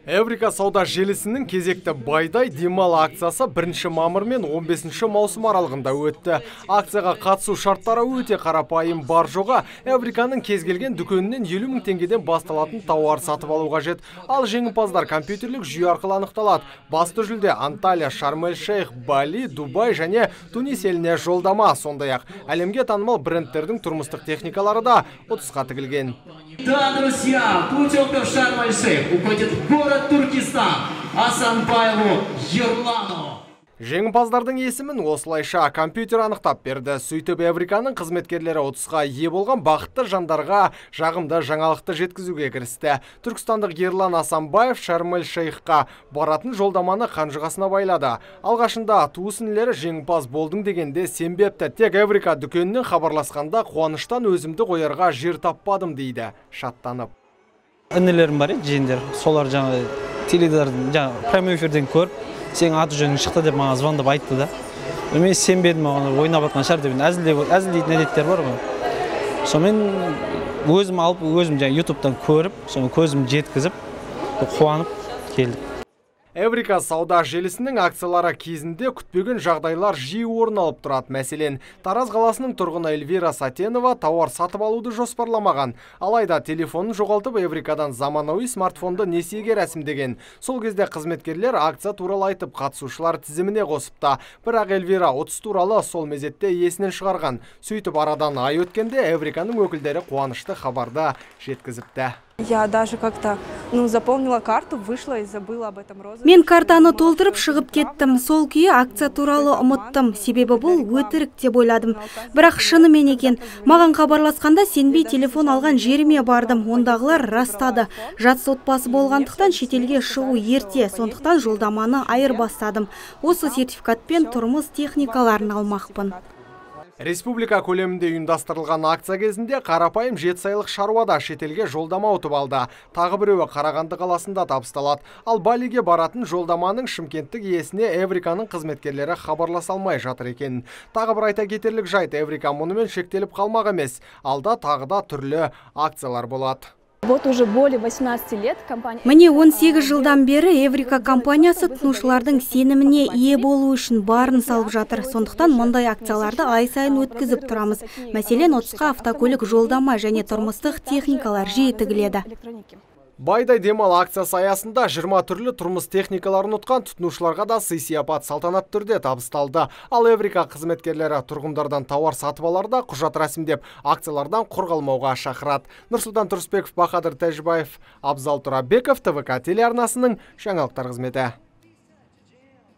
Эврика сауда желісінің кезекті байдай демал акциясы 1 мамыр мен 15 маусым аралығында өтті. Акцияға қатысу шарттары өте қарапайым, бар жоға Эвриканың кез келген дүкенінен 50 000 теңгеден басталатын тауар сатып алу қажет. Ал жеңімпаздар компьютерлік жүйе арқылы анықталады. Басты жүлде Анталия, Шарм-эль-Шейх, Бали, Дубай және Тунис еліне жолдама. Сондай-ақ әлемге танымал брендтердің тұрмыстық техникалары да ұтысқа тігілген. Да, друзья, путевка в Шарм-эль-Шейх уходит в город Туркестан, Асанбаеву Ерлану. Жеңімпаздардың есімін осылайша компьютер анықтап берді. Сөйтіп Эвриканың қызметкерлері ұтысқа ие болған бақытты жандарға жағымды жаңалықты жеткізуге кірісті. Түркістандық Ерлан Асанбаев Шарм-эль-Шейхқа баратын жолдаманы қанжығасына байлады. Алғашында туысынлері жеңімпаз болдың дегенде сенбепті. Тек Эврика дүкенінен хабарласқанда қуаныштан өзімді қоярға жер таппадым дейді, шаттанып. Інілерім бар еді, жиендер. Солар жаңа теледидардан прямой эфирден көріп, сен аты жөнің шықты деп маған звондап айтты да. Мен сенбедім, оны ойнап атқан шығар деп. Әзілдейтін әдеттер бар ғой. Сонымен өзім алып, өзім ютубтан көріп, көзім жеткізіп, қуанып келдік. Эврика сауда желісінің акциялары кезінде күтпеген жағдайлар жиі орын алып тұрады. Мәселен, Тараз қаласының тұрғыны Эльвира Сатенова тауар сатып алуды жоспарламаған. Алайда телефонын жоғалтып Эврикадан заманауи смартфонды несиеге рәсімдеген. Сол кезде қызметкерлер акция туралы айтып қатысушылар тізіміне қосыпты. Бірақ Эльвира 30 туралы сол мезетте есінен шығарған. Сөйтіп арадан ай өткенде Эвриканың өкілдері қуанышты хабарды жеткізіпті. Я даже как-то заполнила карту, вышла и забыла об этом розыгрыше. Мен картаны толтырып шығып кеттім. Сол күйі акция туралы ұмыттым. Себебі бұл өтірік деп ойладым. Бірақ шынымен екен. Маған хабарласқанда сенбей телефон алған жеріме бардым. Ондағылар растады. Жатыс отбасы болғандықтан шетелге шығу ерте. Сондықтан жолдаманы айырбастадым. Осы сертификатпен тұрмыс техникаларын алмақпын. Республика көлемінде ұйымдастырылған акция кезінде қарапайым 7 сайлық шаруада шетелге жолдама ұтып алды. Тағы біреуі Қарағанды қаласында табысталады. Ал Балиге баратын жолдаманың шымкенттік иесіне Эвриканың қызметкерлері хабарласа алмай жатыр екен. Тағы бір айта кетерлік жайт, Эврика мұнымен шектеліп қалмақ емес. Алда тағы да түрлі акциялар болады. Вот уже более 18 лет компания... Міне 18 жылдан бері Эврика компаниясы тұтынушылардың сеніміне ие болу үшін барын салып жатыр. Сондықтан мұндай акцияларды ай сайын өткізіп тұрамыз. Мәселен, отысқа автокөлік жолдама және тұрмыстық техникалар жиі тігіледі. Байдай демал акциясы аясында 20 түрлі тұрмыс техникаларын ұтқан тұтынушыларға да сый-сияпат салтанат түрде табысталды. Ал Эврика қызметкерлері тұрғындардан тауар сатып аларда құжат рәсімдеп, акциялардан құр қалмауға шақырады. Нұрсұлтан Тұрысбеков, Бахадыр Тәжібаев, Абзал Тұрабеков, ТВК телеарнасының жаңалықтар қызметі.